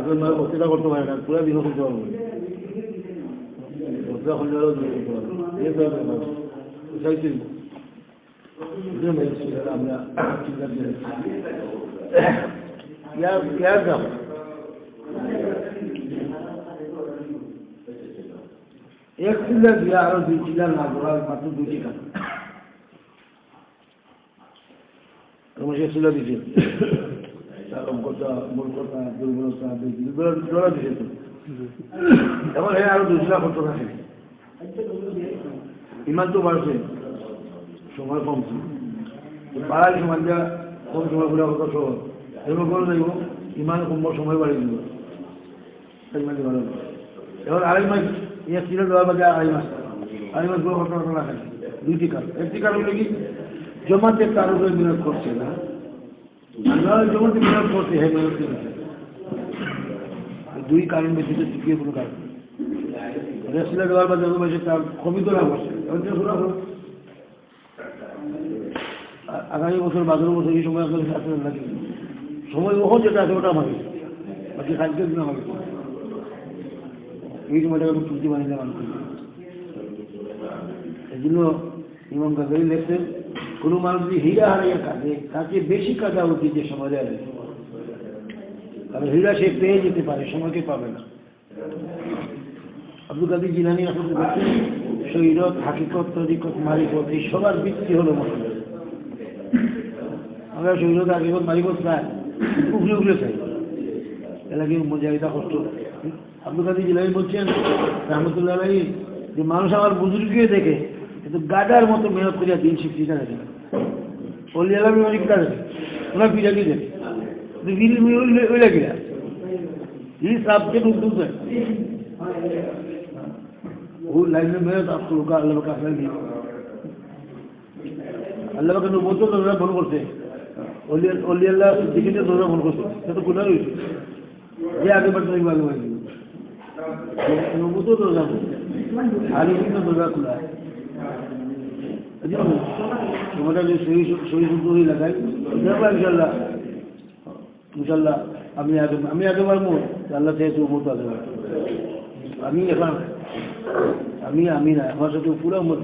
এখন নয় বক্তৃতা করতে পারে না, পুরো দিনও করতে পারবো বক্তৃতা করলে আমরা क्या दाम एक चिल्ला दिया और दो चिल्ला ना जोड़ा मात्र दो चिल्ला तो मुझे चिल्ला दीजिए हमको तो मुल्क का दुर्बल का दुर्बल जोड़ा दीजिए तो तब है और दूसरा फोटो ना है ईमान तो बार से समय कम थी बारह की मंजा कम समय पूरा होता तो এবার বলে দেবো ইমান কমবার সময় বাড়িয়ে দেবো তাই মানে ভালো এবার আড়াই মাস ইয়ে ছিল দেওয়ার বাদে আড়াই মাস পুরো ঘটনা রাখেন দুইটি কাজ একটি কাজ হলো কি জমাতে তার উপরে বিনিয়োগ করছে না জমাতে বিনিয়োগ করছে হ্যাঁ বিনিয়োগ করছে দুই কারণ ব্যতীত তৃতীয় কোনো কারণ রেসিলা দেওয়ার বাদে মাসে তার কমিত লাভ হচ্ছে শোনা হলো আগামী বছর 12 বছর এই সময় আপনার আসলে লাগে সময় ওখান যেটা আছে ওটা ভাবি বাকি খাদ্যের দিন ভাবি এই সময়টাকে আমি চুক্তি বানিয়ে মানুষ এই জন্য ইমাম গাজালি লেখছেন কোনো মানুষ যদি হীরা হারিয়ে কাঁদে তাকে বেশি কাঁদা উচিত যে সমাজে আছে কারণ হীরা সে পেয়ে যেতে পারে সময়কে পাবে না আব্দুল কাদের জিলানী আসলে দেখছেন শরীরত হাকিকত তরিকত মারিফত এই সবার ভিত্তি হলো মসজিদ আমরা শরীরত হাকিকত মারিফত চাই উগলে উগলে চাই এলাকি মজাহিদা কষ্ট আব্দুল কাদের জিলানী বলছেন রহমতুল্লাহ আলাইহি যে মানুষ আমার বুজুর্গকে দেখে কিন্তু গাডার মতো মেহনত করিয়া দিন শিক্ষিতা দেখে না অলি আলামি অনেকটা দেখে ওনার পিজাকি দেখে ওই লাগিয়া ये सबके रुक है वो लाइन में मेहनत आपको रुका अल्लाह का फल दिया अल्लाह का नबूवत तो नजर बन करते ओली अल्लाह सिद्दीकी ने नजर बन करते ये तो गुनाह हुई ये आगे बढ़ने की बात है नबूवत तो नजर आलिम ने नजर खुला है अजी तुम्हारा जो सही शुद्ध ही लगाई देखो इंशाल्लाह আমি আগে পারবো আল্লাহ থেকে উম্মত আগে আমি এখন আমি না আমার সাথে পুরো উম্মত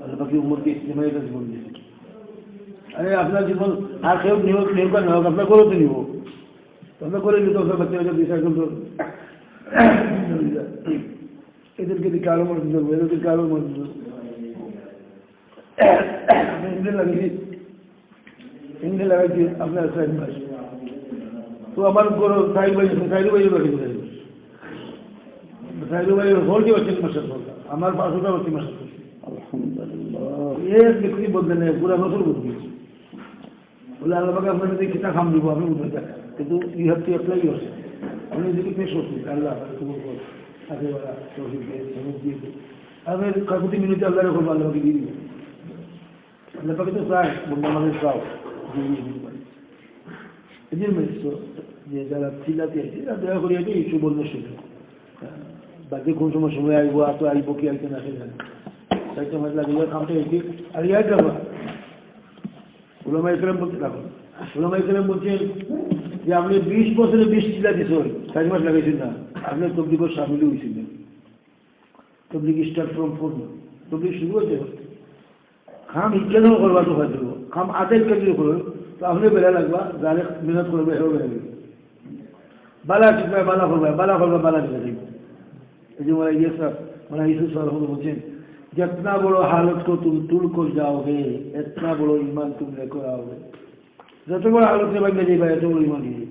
আল্লাহ বাকি উম্মতকে ইস্তেমাই কাজ জীবন দিয়েছে আরে আপনার জীবন আর কেউ নিয়োগ না হোক আপনার করেও তো নিব আপনার করে নিতে আপনার বাচ্চা বাচ্চা বিষয় করতে এদেরকে দিকে আরো মনে করবো এদেরকে আরো মনে করবো ইংরেজি লাগাইছি আপনার সাইড মাস তো আমার কোনো সাইড ভাই রাখি সাইড ভাই হোল কি হচ্ছে মাসের আমার 500টা হচ্ছে মাসের আলহামদুলিল্লাহ এক ব্যক্তি বলতে নেই পুরো বছর বলবি বলে আল্লাহকে আপনার যদি কিতা খাম দিব আমি উঠে থাকা কিন্তু you have to apply your আপনি যদি পেশ করছি আল্লাহ আগেওয়ালা আমি কাকুতি মিনিটে আল্লাহ রেখো আল্লাহকে দিয়ে দিব আল্লাহকে তো চাই বন্ধু আমাদের চাও যে যারা চিল্লাতে আছে তারা দয়া করি আছে এই সুবর্ণ সুযোগ বাকি কোন সময় সময় আসবো এত আসবো কি আসবে না সে জানে তাই তোমার লাগলে কামটা এটি আর ইয়ার যাবো উলামা ইকরাম বলতে থাকুন উলামা ইকরাম বলছেন যে আপনি 20 বছরে 20 চিল্লা দিছ 4 মাস লাগাইছেন না আপনি তবলিগের সামিল হয়েছিলেন তবলিগ স্টার্ট ফ্রম 4 তবলিগ শুরু হয়েছে খাম ইজ্ঞানও করবা তো হয়তো খাম আদায় করলে করো तो आपने बेला लगवा जाने मेहनत करो हो गए बाला चिपका बाला खोलवा जो मेरा ये सब मेरा यीशु सर बोलते जितना बड़ो हालत को तुम तुल कर जाओगे इतना बड़ो ईमान तुम लेकर आओगे যত বড় হালত से भाई जाइए एत बड़ो ईमान दीजिए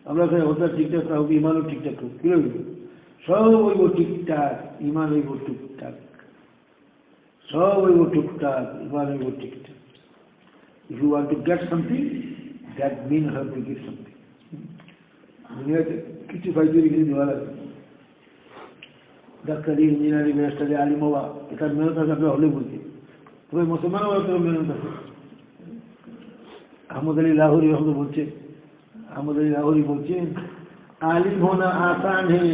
আমরা होता ঠিকঠাক হোক ईमानও ঠিকঠাক হোক কি হইব সব হইব ঠিকঠাক ईमान হইব টুকটাক সব হইব টুকটাক ईमान হইব ঠিকঠাক If you want to get something, that means you have to give something. दुनिया के किसी फायदे की नहीं वाला डॉक्टरी इंजीनियरिंग मिनिस्टर आलिम हुआ इतना मेहनत करके अपने हॉले बोलते तो मुसलमान हुआ तो मेहनत करते अहमद अली लाहौरी हम तो बोलते अहमद अली लाहौरी बोलते आलिम होना आसान है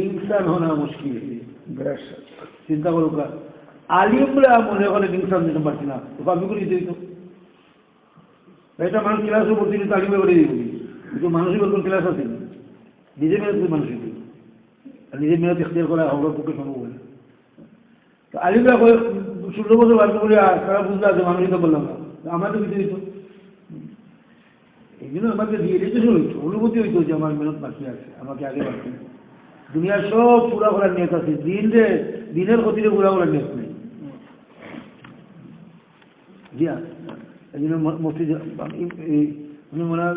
इंसान होना मुश्किल है चिंता करो का आलिम बोले आप होने वाले इंसान नहीं समझते ना तो काफी कुछ नहीं तो बेटा मान क्लास में बोलती तालीम में बड़ी কিন্তু মানুষের কোন ক্লাস আছে নিজে মেহনত মানুষের আর নিজে মেহনত ইখতিয়ার করা আমার পক্ষে সম্ভব হয় না। তো আলিমরা 16 বছর বাধ্য করে তারা বুঝতে আছে মানুষই তো বললাম না আমাদের কিছু দিত এই জন্য আমাকে রিয়েলাইজেশন হইতো অনুভূতি হইতো যে আমার মেহনত বাকি আছে আমাকে আগে বাকি দুনিয়ার সব পুরা করার নিয়ত আছে দিনের ক্ষতিরে পুরা করার নিয়ত নেই। জি এই জন্য মুফতি মনে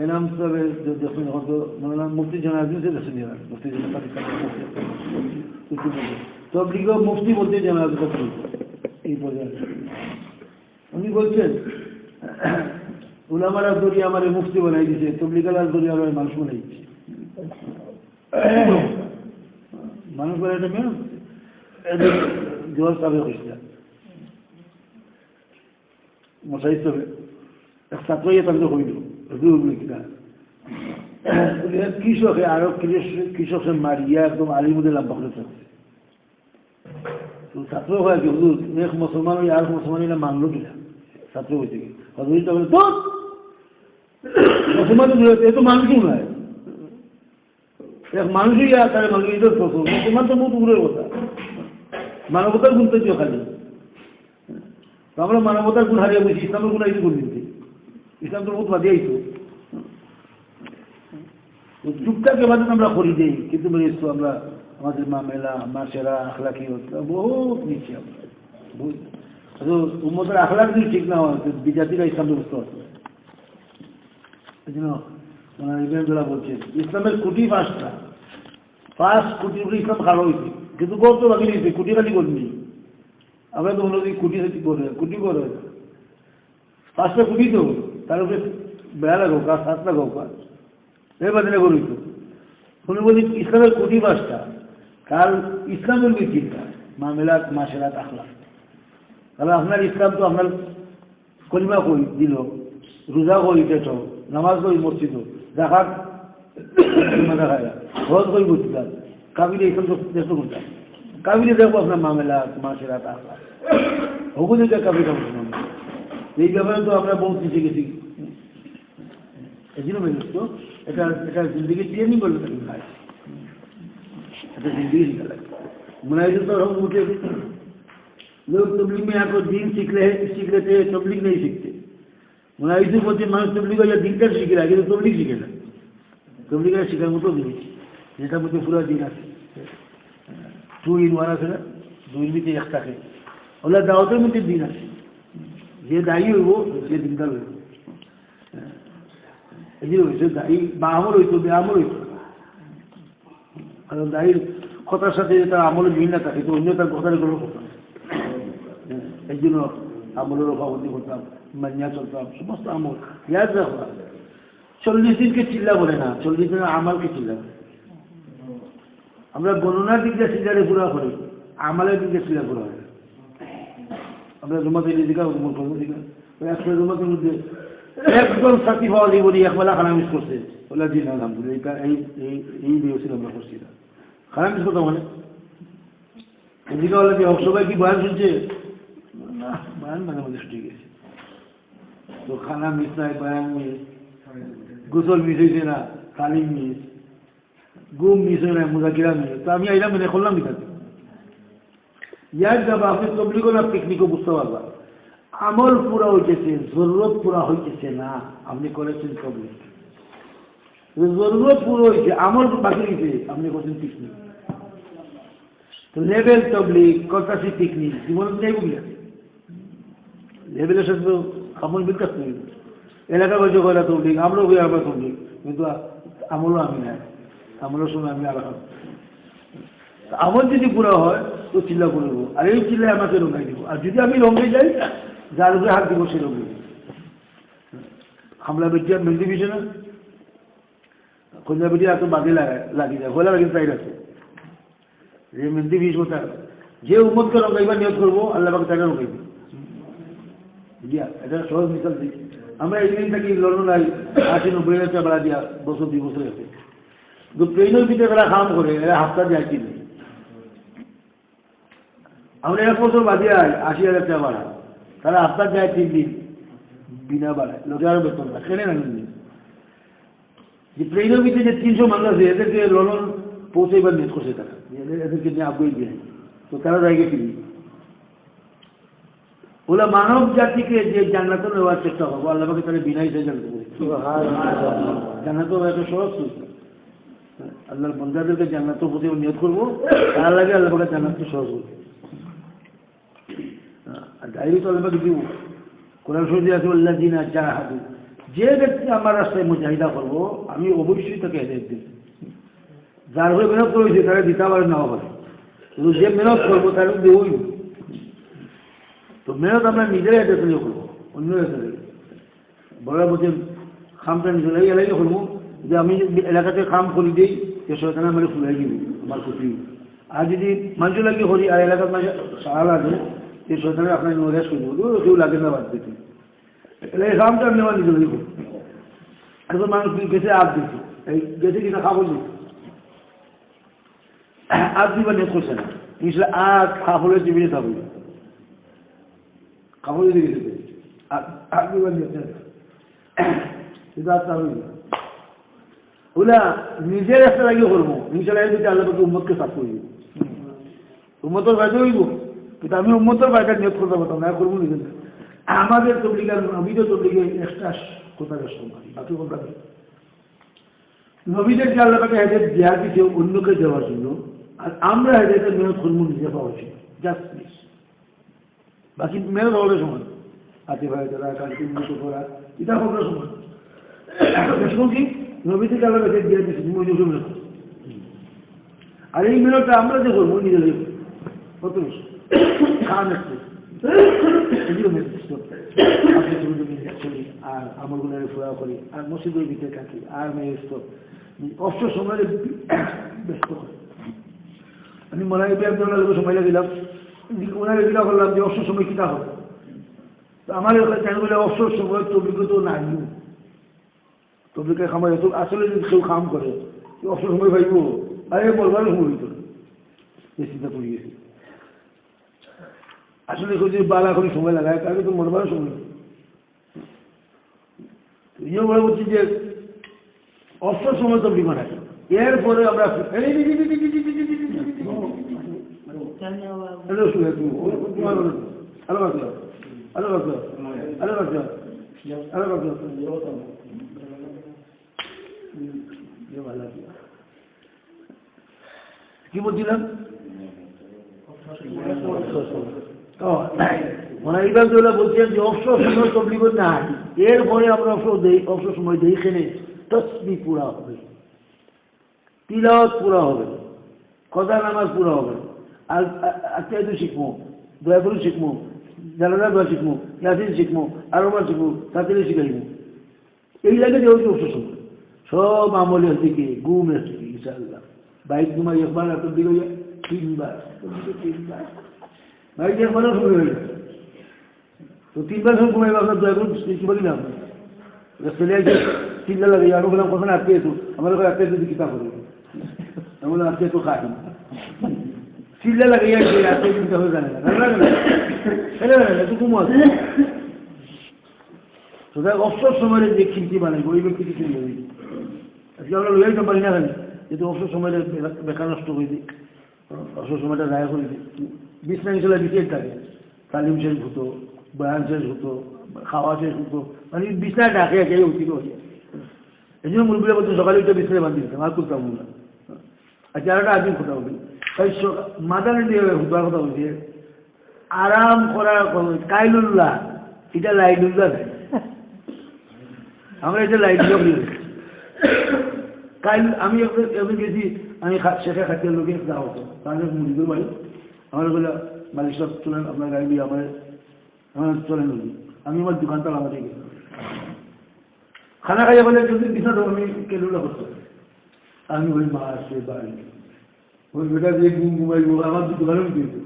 এনাম তবে দেখুন হয়তো মনে মুফতি জানাবেন যে দেখুন মুফতি তবলিগ মুফতি বলতে জানাবেন এই পর্যায়ে উনি বলছেন উলামারা দরিয়া আমার মুফতি বানাই দিছে তবলিগালার দরিয়া আমার মানুষ বানাই দিচ্ছে মানুষ বানাই এটা মেন জোয়ার সাবে হয়েছিল মশাই তবে এক ছাত্রই তাদের হইল কিনা কৃষকে আরো কৃষকের মারিয়া একদম আলিমুদে লাম্বা করে থাকছে তো ছাত্র হয় কি হুজুর এক মুসলমান ওই আর মুসলমান মানলো কিনা ছাত্র হয়েছে কি হজুরিটা বলে তো মুসলমান এ তো মানুষই নয় এক মানুষই তার মানুষ মুসলমান তো বহুত দূরের কথা মানবতার গুণ তো খালি আমরা মানবতার গুণ হারিয়ে বলছি ইসলামের গুণ আইতে গুণ দিচ্ছি ইসলাম তো বহুত বাদে আইতো যুগটাকে বাদে আমরা করি দেই কিন্তু আমরা আমাদের মামেলা মাসেরা আখলাকি বহুত নিচ্ছি আমরা উম্মতের আখলাক যদি ঠিক না হয় বিজাতিরা ইসলামের বুঝতে পারছে এই জন্য ইমামরা বলছেন ইসলামের কোটি 5টা 5 কোটি ইসলাম খারাপ হয়েছে কিন্তু কত বাকি নিয়েছে কোটি খালি করিনি আমরা তো মনে করি কোটি করে 5টা কোটি তো তার উপরে বেড়া লাগাও কাজ 7 লাগাও কাজ এই বাদিনে করিত শুনে বলি ইসলামের কোটি 5টা কাল ইসলামের চিন্তা মামেলাত মাসেরাত আখলাক তাহলে আপনার ইসলাম তো আপনার কলিমা কই দিল রোজা কই পেট নামাজ কই মসজিদ জাকাত দেখায় হজ কই বুঝতাম কাবিলে ইসলাম তো দেখতে করতাম কাবিলে দেখবো আপনার মামেলাত মাসেরাত আখলাক হগুলি কাবিলা বুঝলাম এই ব্যাপারে তো আমরা বহুত শিখে গেছি এই জন্য তো এটা জিন্দগি ট্রেনিং করলে ভাই এটা जिंदगी निकल मुनाजिर तो हम उठे लोग तबलीग में आकर दीन सीख लेते तबलीग नहीं सीखते मुनाजिर बोलते मानुष तबलीग या दिन का सीख रहा है কিন্তু तबलीग सीखे ना तबलीग का শেখার মতো জিনিস যেটা মধ্যে পুরো দিন আছে 2 in 1 আছে না 2 এর ভিতরে এক থাকে ওলা দাওয়াতের মধ্যে দিন আছে যে দায়ী হইব সে দিনদার হইব এই যে হইছে দায়ী বা আমল হইতো বেআমল হইতো কারণ দায়ীর কথার সাথে তার আমলের মিল না থাকে তো অন্য তার কথার গ্রহণ করতাম এই জন্য আমলের অভাবতি করতাম মানিয়া চলতাম সমস্ত আমল ইয়াদ রাখা 40 দিনকে চিল্লা বলে না 40 দিনের আমলকে চিল্লা বলে আমরা গণনার দিকে চিল্লারে পুরা করি আমলের দিকে চিল্লা পুরা হয় আমরা জমাতে দিকা উন্মুখ করবো দিকা একটা জমাতের মধ্যে একদম সাথী পাওয়া দিব একবেলা খানা মিস করছে বলে দিন আলহামদুলিল্লাহ এই দিয়েছিল আমরা করছি না খারাপ কিছু কথা মানে এদিকে বলে যে সবাই কি বয়ান শুনছে না বয়ান মাঝে মাঝে ছুটে গেছে তো খানা মিস নাই বয়ান মিস গোসল মিস হয়েছে না তালিম মিস গুম মিস হয় না মুজাকিরা মিস তো আমি আইলাম মেনে করলাম কি থাকে ইয়ার যাবা আপনি তবলিগ না পিকনিকও বুঝতে পারবা আমল পুরা হইতেছে জরুরত পুরা হইতেছে না আপনি করেছেন তবলিগ জরুরত পুরো হয়েছে আমল বাকি হয়েছে আপনি করছেন পিকনিক তো লেভেল তবলিগ করতেছি পিকনিক জীবন নেই বুঝলে লেভেলের সাথে তো আমল বিকাশ নেই এলাকা বলছে কয়লা তবলিগ আমরাও হয়ে আমরা তবলিগ কিন্তু আমলও আমি নাই আমলের সময় আমি আলাদা আমল যদি পুরো হয় তো চিল্লা করব আর এই চিল্লায় আমাকে রঙাই দিব আর যদি আমি রঙে যাই যার উপরে হাত দিব সে রঙে হামলা বেটিয়া মেলদি বিষয় না কন্যা বেটি এত বাদে লাগি যায় হলে কিন্তু তাই আছে যে মেহেন্দি বিষ হতে যে উম্মতকে রঙাইবার নিয়ত করবো আল্লাহ পাক তাকে রঙাইবে দিয়া এটা সহজ মিশাল দিই আমরা এই দিন থাকি লন্ডন আই 80-90 বেড়া দিয়া বছর 2 বছর আছে তো ট্রেনের ভিতরে এরা কাম করে এরা হাফতা যায় কিনে আমরা 1 বছর বাদে আই 80,000 টাকা ভাড়া তারা হাফতা যায় 3 দিন বিনা ভাড়ায় লোকে আরো বেতন না কেনে না যে প্লেনের ভিতরে যে 300 মানুষ আছে এদেরকে লন্ডন পৌঁছাইবার নিয়ে করছে তারা, এদেরকে নিয়ে আগ্রহী দিয়ে, তো তারা জায়গায় ফিরি ওলা মানব জাতিকে যে জান্নাত নেওয়ার চেষ্টা করবো, আল্লাহকে তারা বিনাই দিয়ে জানতে পারি জান্নাত এত সহজ। আল্লাহর বন্দাদেরকে জান্নাতের প্রতি নিয়ত করবো, তার লাগে আল্লাহকে জান্নাতকে সহজ করবো। আর ডায়েরি তো আল্লাহকে দিব, কোরআন শরীফে আছে আল্লাযীনা জাহাদু, যে ব্যক্তি আমার রাস্তায় মুজাহিদা করবো আমি অবশ্যই তাকে হেদায়েত দেব। যার হয়ে মেহনত করেছে তারা দিতে পারে নাও পারে, কিন্তু যে মেহনত করবো তারা দেবই। তো মেহনত আমরা নিজেরাই হেঁটে চলে করবো, অন্য হেঁটে বড় বলছেন খামটা নিজের এলাকায় করবো, যে আমি এলাকাতে কাম করি দিই যে সরকার আমার ফুলাই দিব আমার ক্ষতি। আর যদি মানুষ লাগে করি আর এলাকার মাঝে সারা লাগে যে সরকারের আপনার নরেশ করবো, কেউ লাগে না বাদ দিতে, এই কামটা আমি আমার নিজেরাই করবো। এখন মানুষ গেছে আগ দিচ্ছে, এই গেছে কিনা খাবো দিচ্ছে আগ দিবার নেট করছে না, ইনশাল্লাহ আগ খাবলে জীবনে খাবো খাবো যদি গেছে আগ দিবার নেট কিন্তু আর তা হইল ওলা নিজের রাস্তা লাগিয়ে করবো। ইনশাল্লাহ যদি আল্লাহকে উম্মতকে সাফ করি, উম্মতের ফায়দা হইব, কিন্তু আমি উম্মতের ফায়দা নিয়োগ করতে পারতাম না, করবো নিজের। আমাদের তবলিগার নবীদের তবলিগে এক্সট্রা কথা বাকি কথা নবীদেরকে আল্লাহকে হেদায়েত দেওয়া দিতে অন্যকে দেওয়ার জন্য, আর আমরা হেদায়েতের মেহনত করবো নিজে পাওয়া উচিত, জাস্ট প্লিজ। বাকি মেহনত হওয়ার সময় হাতে ভাই করা, কালকে উন্নত করা, এটা হওয়ার সময় এখন কি নবী থেকে আল্লাহ হেদায়েত দেওয়া দিচ্ছে তুমি ওই মেহনত। আর এই মেহনতটা আমরা যে করবো নিজের কত বেশি খান একটু আর আমলগুলো ফুরা করি আর মসজিদের ভিতরে থাকি আর মেয়েস্ত অবসর সময় ব্যস্ত করি। আমি মনে হয় সময় লাগিলাম, ওনারে দিলা করলাম যে অবসর সময় কিতা হবে, তো আমার কেন বলে অবসর সময় তবলিকে তো নাই, তবলিকে খামার আসলে যদি কেউ কাম করে অবসর সময় পাইব, আরে বলবার সময় হইত এই চিন্তা করি গেছি। আসলে যদি বালা করে সময় লাগায় তাহলে তো মরবার সময়। ইয়ে বলে বলছি যে অবসর সময় তো বিমান আছে, এরপরে আমরা কি বলছিলাম বলছেন যে অবসর সময় তবলিগ নাই, এরপরে আমরা অবসর সময় দেই এখানে তসবিহ পুরা হবে, তিলাওয়াত পুরা হবে, কদা নামাজ পুরা হবে, আর আত্মায়িত শিখবো, দয়া করে শিখবো, জানাজা দোয়া শিখবো, ইয়াসিন শিখবো, আরবার শিখবো, তাড়াতাড়ি শিখাইব। এই লাগে যে হচ্ছে অবসর সময় সব আমলের দিকে ঘুমের দিকে ইনশাআল্লাহ বাইক ঘুমাই একবার আপনার দিকে তিনবার বাইক একবারও সময় হয়ে যায়, তো তিনবার সময় ঘুমাইব আপনার দয়া করে কি বলিলাম ছেলে আছে চিন্তা লাগে আমি বললাম কখন আটকে যেত আমার আটকে যদি কিতাব করবো, আমি বললাম আজকে তো খাই চিল্লা লাগে আজকে চিন্তা হয়ে জানে না তুই ঘুমো আছে অবসর সময়ের যে খিলতি বানাইব ওই ব্যক্তিকে চিন্তা দিই আজকে আমরা লইতে পারি না কেন, যেহেতু অবসর সময়ের বেকার নষ্ট করে দিই, অবসর সময়টা রায় করে দিই, বিছনা হিসেবে বিশেষ থাকে, তালিম শেষ হতো, বয়ান শেষ হতো, খাওয়া শেষ হতো, মানে বিছনায় ডাকে একে উঠিত হয়ে। এই জন্য মুরগিরা বলতে সকালে উঠে বিছনায় বাঁধি দিতাম আর করতাম না। আচ্ছা আর একটা আদিম কথা বলি, তাই মাদানে দিয়ে হুতার কথা বলছে আরাম করার কাইলুল্লাহ, এটা লাইলুল্লাহ দেয়, আমরা এটা লাইলুল্লাহ বলি। কাইল আমি একদিন গেছি, আমি শেখা খাতির লোকে যাওয়া হতো, তাহলে মুরগির বাড়ি আমার বলে মালিক সব চলেন আপনার গাড়ি দিয়ে আমার চলেন নদী, আমি আমার দোকানটা লাগাতে গেছি, খানা খাইয়া বলে যদি বিছানা তো আমি কেলুলা করতে, আমি ওই মা আসছে বাড়ি ওই বেটা দিয়ে ঘুমাইব আমার দোকানেও দিয়েছে,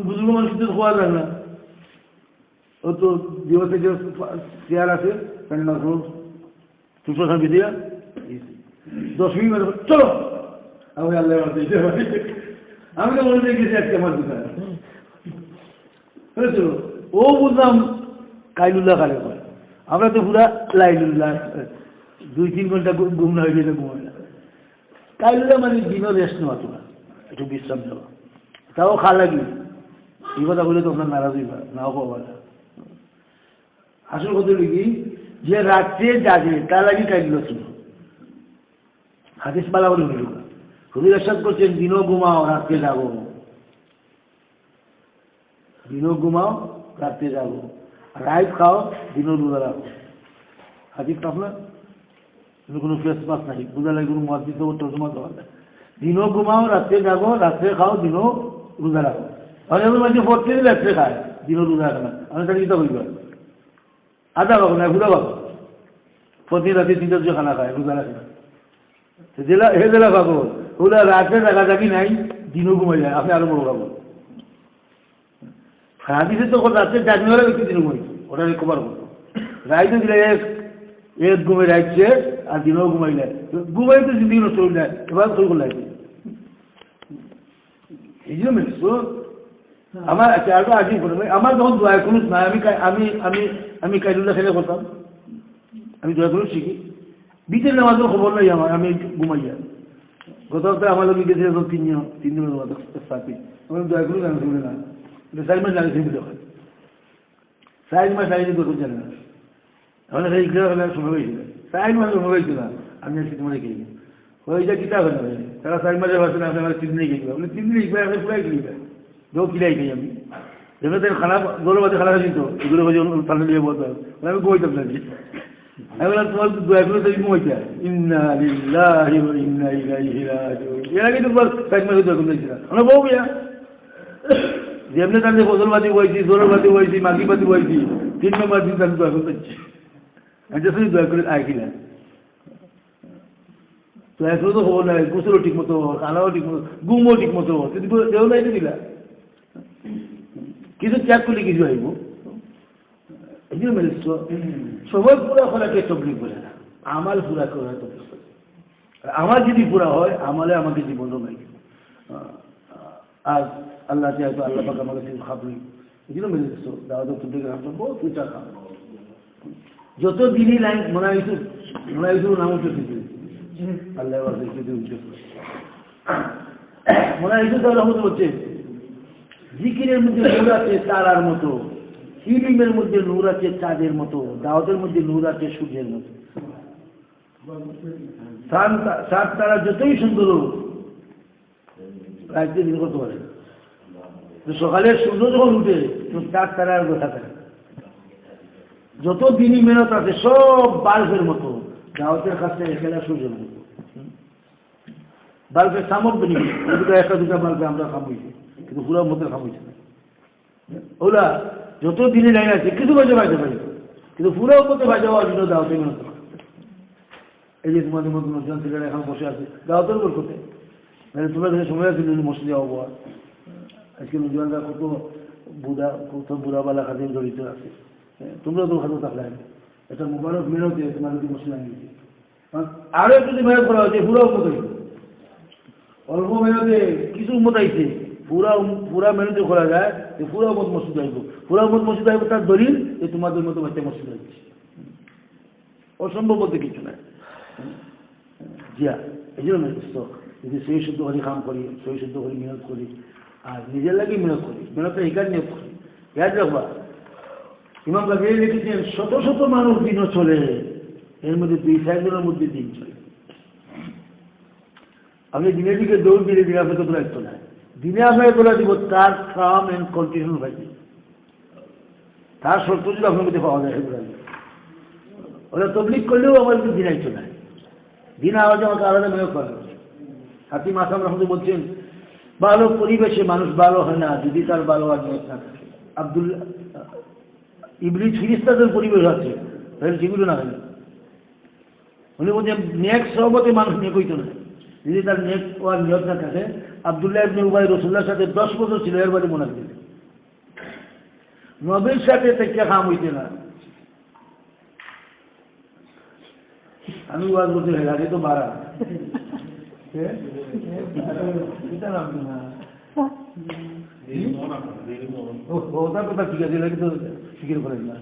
বুঝলো মানুষ তো খোয়া যায় না, ও তো দিবসে যে চেয়ার আছে দুশো খান দিয়া 10 মিনিট চলো আমি আল্লাহ আমি তো বলতে গেছি আজকে আমার দোকানে বুঝেছো, ও বুঝলাম কাইলুল্লাহ কালে হয়, আমরা তো পুরা লাইলুল্লাহ 2-3 ঘন্টা ঘুম না হয়ে গেলে ঘুমায় না। কাইলে মানে দিনও রেস্ট নেওয়া তোলা, একটু বিশ্রাম দেওয়া, তাও খা লাগি এই কথা বলে তো আপনার নারাজ হইবা, নাও পাবা না। আসল কথা কি, যে রাত্রে জাগে তার লাগে কাইল ছিল হাদিস পালা বলে হইল। হুজুর ইরশাদ করছেন, দিনও ঘুমাও রাত্রে জাগো, দিনও ঘুমাও রাত্রে জাগো, রাইত খাও দিনও রোজা রাখো। হাদিস আপনার কোনো ফেস পাস নাই, বোঝা লাগে কোনো মসজিদ তর্জমা দেওয়া যায়। দিনও ঘুমাও রাত্রে জাগো, রাত্রে খাও দিনও রোজা রাখো। তাহলে আমি মাঝে প্রত্যেকদিন রাত্রে খায়, দিনও রোজা রাখে না, আমি তাহলে কিতা কইবা? আদা পাবো না ভুদা পাবো, প্রতিদিন রাতে 3-4 খানা খায়, রোজা রাখে না। জেলা হে জেলা পাবো ওগুলা রাত্রে জাগা জাগি নাই, দিনও ঘুমাই যায়, আপনি আরো বড় পাবো। হাদিসে তো রাত্রে জাগনেওয়ালা ব্যক্তি দিনও ঘুমাই, ওটা রিকভার করতো। রাইতে দিলে এক ঘুমে রাখছে আর দিনও ঘুমাই যায়, ঘুমাই তো জিন্দগি নষ্ট হয়ে যায়, এবার শুরু করলে এই জন্য আমার চারটা আজই করবে। আমার যখন দোয়া খুলুস না, আমি আমি আমি আমি কাইলুল্লাহ খেলে করতাম, আমি দোয়া খুলুস শিখি, বিচের নামাজের খবর নাই আমার, আমি ঘুমাই যাই। গত সপ্তাহে আমার লোক গেছে 3 দিনের নামাজ সাথে, আমি দোয়া খুলুস আমি শুনে না, 4 মাস লাগে শুনতে হয়, 4 মাস আগে দোয়া জানে না, এখন সেই গৃহ সময় হয়েছিল 4 মাস সময় হয়েছিল না, আমি আর তোমার খেয়ে হয়ে যায় কিতাব হয় না, তারা 4 মাসের ভাষা না, আমার 3 দিনে খেয়ে বলে 3 দিনে আমি পুরাই খেয়ে जो किलाई खाई আমি যেগুলো তো খানা দোলের বাদে খানা খাচ্ছি, তো এগুলো বাজে ঠান্ডা নিয়ে বলতে হবে, আমি ঘুমাইতাম না। আমি বললাম তোমার দোয়া করে তুমি ঘুমাইতে, ইন্না লিল্লাহি ওয়া ইন্না ইলাইহি রাজিউন, এর আগে তো বল 4 মাস দোয়া করতেছিলাম আমরা বউ বিয়া যেমনি তাদের ফসলবাদী বইছি, জোরবাদী বইছি, মাগিবাদী বইছি, 3 নম্বর দিন তাদের দোয়া করতেছি, আমি just দোয়া করে আয় কিনা তো এখনো তো খবর নাই, গোসলও ঠিক মতো, খানাও ঠিক মতো, ঘুমও ঠিক মতো, দেহ নাই দিলা কিছু ত্যাগ করলে কিছু আইব। এই জন্য সবাই পুরা করাকে তবলিগ বলে না, আমাল পুরা করা তবলিগ বলে। আমার যদি পুরা হয় আমালে আমাকে জীবনও নাই। আর আল্লাহ চাই তো আল্লাহ পাক আমাকে খাবই। এই জন্য মেরে দিচ্ছ দাওয়াত তবলিগের আপনার বহু পূজা খান, যত দিনই লাইন মনে নাম উঠে দিতে আল্লাহ মনে হয়েছে তাহলে আমাদের হচ্ছে জিকিরের মধ্যে নূর আছে তারার মতো, ইলমের মধ্যে নূর আছে চাঁদের মতো, দাওয়াতের মধ্যে নূর আছে সূর্যের মতো। সাত তারা যতই সুন্দর হোক রাত্রে দিন করতে পারে, সকালে সূর্য যখন উঠে 4 তারার কথা থাকে। যত দিনই মেহনত আছে সব বাল্বের মতো, দাওয়াতের কাছে একেলা সূর্যের মতো। বাল্বের সামক বেনিফিট, একটা দুটা বাল্বে আমরা খামইছি, কিন্তু পুরো মতো খামইছি না। ওলা যত দিনে লাইন আছে কিছু বাজে বাজতে পারি, কিন্তু পুরো মতো বাজে হওয়ার জন্য দাওয়াতে মেহনত করতে। এই যে তোমাদের মতো নজন ছেলেরা এখন বসে আছে দাওয়াতের উপর করতে, মানে তোমরা যদি সময় আছে মসজিদে যাওয়া, আজকে নজওয়ানরা কত বুড়াবালা কাজে জড়িত আছে, তোমরা তো ভালো থাকলে এটা মোবারক মেহনতে তোমার যদি মসজিদ আনিয়েছে, আরো একটু যদি মেহনত করা হয়েছে পুরো উন্মত হয়েছে, অল্প মেহনতে কিছু উন্মত আইছে, পুরা মেহনতে করা যায় যে পুরা উম্মত মসজিদ আইব, পুরা উম্মত মসজিদ আইব, তার দলিল যে তোমাদের মতো বাচ্চা মসজিদ আসছে, অসম্ভব বলতে কিছু নাই। জিয়া এই জন্য যদি সেই শুদ্ধ করে কাম করি, সেই শুদ্ধ করে মেহনত করি, আর নিজের লাগে মেহনত করি, মেহনতটা এখানে নিয়োগ করি। ইয়াদ রাখবা ইমাম গাজী লিখেছেন শত শত মানুষ দিনও চলে, এর মধ্যে 2-4 জনের মধ্যে দিন চলে। আপনি দিনের দিকে দৌড় দিলে দিনে আপনাকে তোলা একটু নাই, দিনে আপনাকে তোলা দিব তার কাম এন্ড কন্টিনিউ পাইবে, তার শর্ত যদি আপনার মধ্যে পাওয়া যায় সেগুলো ওরা তবলিগ করলেও আমার কিন্তু দিন আইতো নাই, দিন আওয়াজে আমাকে আলাদা মেয়ে করে। হাকিম আসাম রহমতুল্লাহ বলছেন ভালো পরিবেশে মানুষ ভালো হয় না যদি তার ভালো আর নিয়ত না থাকে। আব্দুল্লাহ ইবলিস ফিরিস্তাদের পরিবেশ আছে, তাহলে সেগুলো না হয়। উনি বলছেন নেক সহবতে মানুষ নেক হইতো না যদি তার নেক আর নিয়ত না থাকে। আব্দুল্লাহ ইবনে উবাই রাসূলুল্লাহর সাথে 10 বছর ছিল, এর বাদে মুনাফিক। নবীর সাথে থেকে কাম হইতে না। আমি ওয়াজ বলতে আগে তো বাড়া ওটার কথা ঠিক আছে, এলাকি তো স্বীকার করেন না,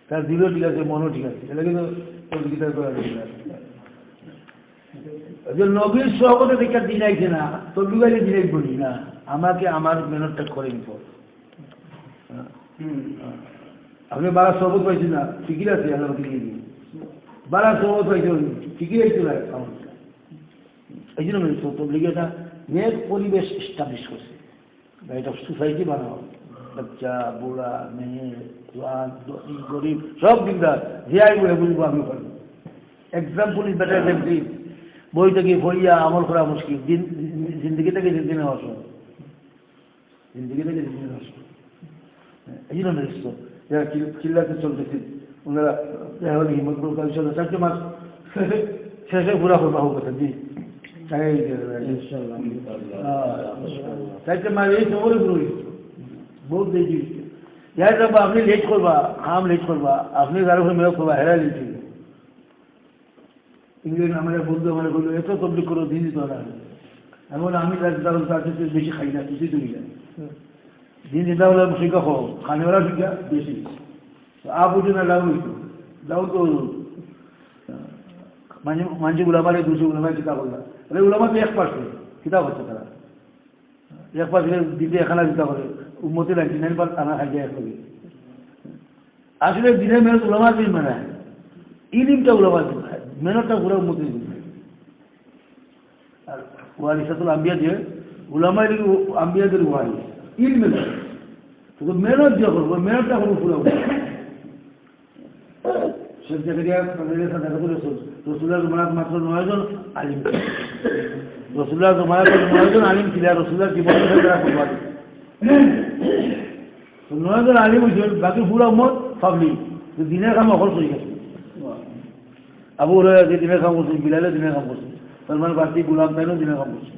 তার দিলও ঠিক আছে, মনও ঠিক আছে, এলাকি তো গীতার করা যায় না। যে নবীর সহবতে দেখা দিন আইছে না তবলিগাইলে দিন বলি না আমাকে আমার মেহনতটা করে নিত আপনি বারা সহবত পাইছেন না ঠিকই আছে আল্লাহ দিয়ে দিন বারা সহবত পাইছে ঠিকই আইছিল এই জন্য তবলিগে একটা মেয়ের পরিবেশ এস্টাবলিশ করছে এটা সোসাইটি বানাও বাচ্চা বুড়া মেয়ে জোয়ান গরিব সব দিকদার যে আইব বুঝবো আমি পারবো example is better then this বই থেকে পড়িয়া আমল করা মুশকিল জিন্দগি থেকে জিন্দগি নেওয়া সহজ জিন্দগি থেকে জিন্দগি নেওয়া সহজ এই জন্য দেখছো যারা চিল্লাতে চলতেছে ওনারা হলে হিম্মত করে চলে 4 মাস শেষে পুরা করবা হোক কথা জি চারটে মাস এই সময় পুরো বহুত দেখি ইয়ার যাবা আপনি লেট করবা কাম লেট করবা আপনি কারো মেয়ে করবা হেরা লিখি ইংরেজ আমাদের বন্ধু আমার বললো এত তবলিগ করো দিন দিত না এমন আমি তার বেশি খাই না কিছুই তুলি না দিন দিতে হলে শিক্ষা হোক খানেওয়ালা শিক্ষা বেশি বুঝে না লাউ হইতো লাউ তো মাঝে উলামারে দুশো উলামায় কিতাব বললাম আরে উলামা তো 1% কিতাব হচ্ছে তারা 1% দিতে এখানা দিতে হবে উম্মতে লাগছে না এবার আনা খাই যায় হবে আসলে দিনের মেহনত উলামার দিন মানে ইলিমটা উলামার দিন মেহনতটা পুরো উম্মতে দিন আর ওয়ারিসাতুল আম্বিয়া যে উলামার আম্বিয়াদের ওয়ারি ইলমে তো মেহনত যে করবো মেহনতটা করবো পুরো শেখ জাকারিয়া রসুল্লাহ জমানাত মাত্র 9 জন আলিম রসুল্লাহ জমানাত 9 জন আলিম ছিল রসুল্লাহ জীবনে তারা করবার 9 জন আলিম হয়েছে বাকি পুরো উম্মত পাবলিক দিনের কাম অকল করে গেছে আবু হুরায়রা যে দিনের কাম করছে বিলালে দিনের কাম করছে সলমান ফারসি গুলাম তাইনও দিনের কাম করছে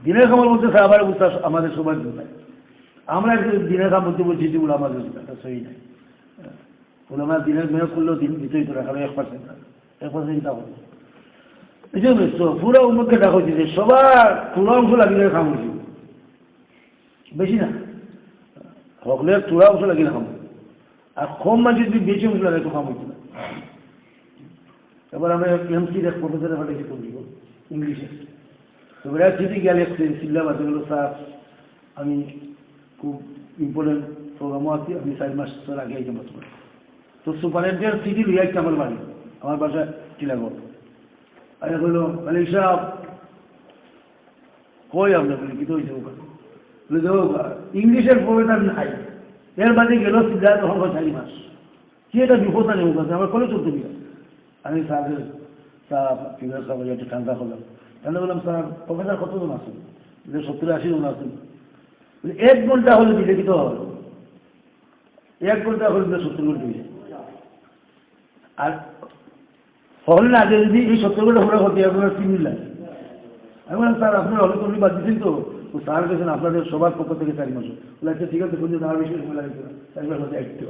দিনের কামের মধ্যে সাহাবার বুঝতে আমাদের সবার আমরা দিনের কাম বলতে বলছি যে ওগুলো আমাদের সহি নাই ওলামা দিনের মেয়ে করলেও দিন দিতেই তো রাখালো 1% কিতাব হবে এই জন্য পুরো উম্মতকে ডাকা হচ্ছে যে সবার পুরো অংশ লাগিয়ে খাম হয়েছে বেশি না হকলের চূড়া অংশ লাগিয়ে খাম আর কম মাঝে যদি বেশি অংশ লাগে তো খাম হচ্ছে না এবার আমরা এমসির এক প্রফেসরের পাঠিয়েছি পড়ব ইংলিশে তো এরা চিঠি গেলে সিল্লা বাজে গেলো স্যার আমি খুব ইম্পর্টেন্ট প্রোগ্রামও আছি আমি 4 মাস আগে এই জমা করি তো সুপারেন্টের চিঠি লিয়ে আসছে আমার বাড়ি আমার বাসায় টিলাগড় আরে বললো মানে সব কই আপনার বলি কি তো হয়েছে ওখানে বলে দেখো ইংলিশের প্রফেসর নাই এর বাদে গেল সিদ্ধা তখন 4 মাস কি এটা বিপদ নেই ওখানে আমার কলে চলতে গিয়ে আমি স্যারের স্যার ফিগার সাহেব একটু ঠান্ডা করলাম তাহলে বললাম স্যার প্রফেসর কতজন আছেন 70-80 জন আছেন 1 ঘন্টা হলে দিলে কি তো হবে 1 ঘন্টা হলে 70 ঘন্টা দিলে আর হল না আগে যদি এই 70 ঘন্টা হলে হতে আপনার 3 মিনিট লাগে আমি বললাম স্যার আপনার হলে কর্মী বাদ দিচ্ছেন তো স্যার গেছেন আপনাদের সবার পক্ষ থেকে 4 মাস বলে আচ্ছা ঠিক আছে বলছেন আমার বেশি সময় লাগবে 4 মাস হতে একটু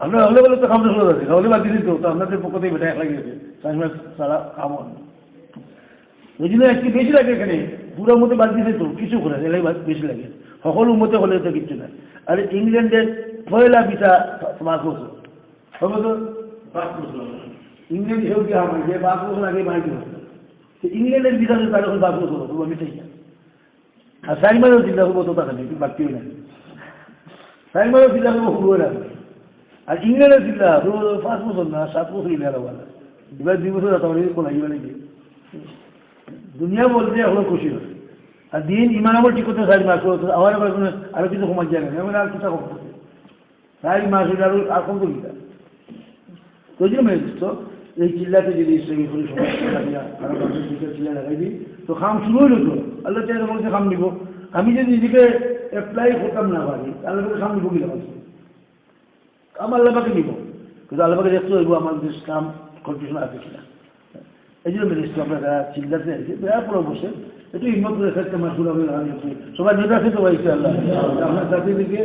আমরা হলে বলে তো খামটা শুরু আছে হলে বাদ দিচ্ছেন তো আপনাদের পক্ষ থেকে বেটা 1 লাগিয়েছে 4 মাস সারা খাম ওই জন্য একটু বেশি লাগে এখানে পুরো মধ্যে বাদ দিতে তো কিছু করে এলাই বেশি লাগে সকল মতে হলে তো কিচ্ছু না আর ইংল্যান্ডের পয়লা ভিসা 5 বছর হবে তো 5 বছর ইংল্যান্ড হেউ কি হবে যে 5 বছর আগে মাইকে তো ইংল্যান্ডের ভিসা তার এখন 5 বছর হবে আমি চাই না আর 4 মাসও চিন্তা করবো তো টাকা নেই বাকি না 4 মাসও চিন্তা করবো খুব হয়ে লাগবে আর ইংল্যান্ডের চিন্তা 5 বছর না 7 বছর ইংল্যান্ড হবে এবার 2 বছর তাহলে কোনো ইয়ে নাকি দুনিয়া বলতে এখন খুশি হয় আর দিন ইমান আমল ঠিক করতে 4 মাস আমার আরো কিছু সময় যায় না এমন আর কিছু করতে 4 মাস হলে আর কম করি না ওই জন্য মেয়ে তো এই চিল্লাতে যদি চিল্লা লাগাই দিই তো খাম শুরু হইল তো আল্লাহ চাই বলছে খাম নিব আমি যদি নিজেকে অ্যাপ্লাই করতাম না পারি আল্লাহ খাম নিব কি লাগাচ্ছি কাম আল্লাহকে নিব কিন্তু আল্লাহকে দেখতে হইব আমাদের কাম কন্ডিশন আছে কিনা এই জন্য মেরে আপনারা চিল্লাতে আছে বেড়া পড়ে বসে একটু হিম্মত করে থাকতে মাসুল হবে সবাই মেয়েটা আছে তো ভাইছে আল্লাহ আপনার চাকরি দিকে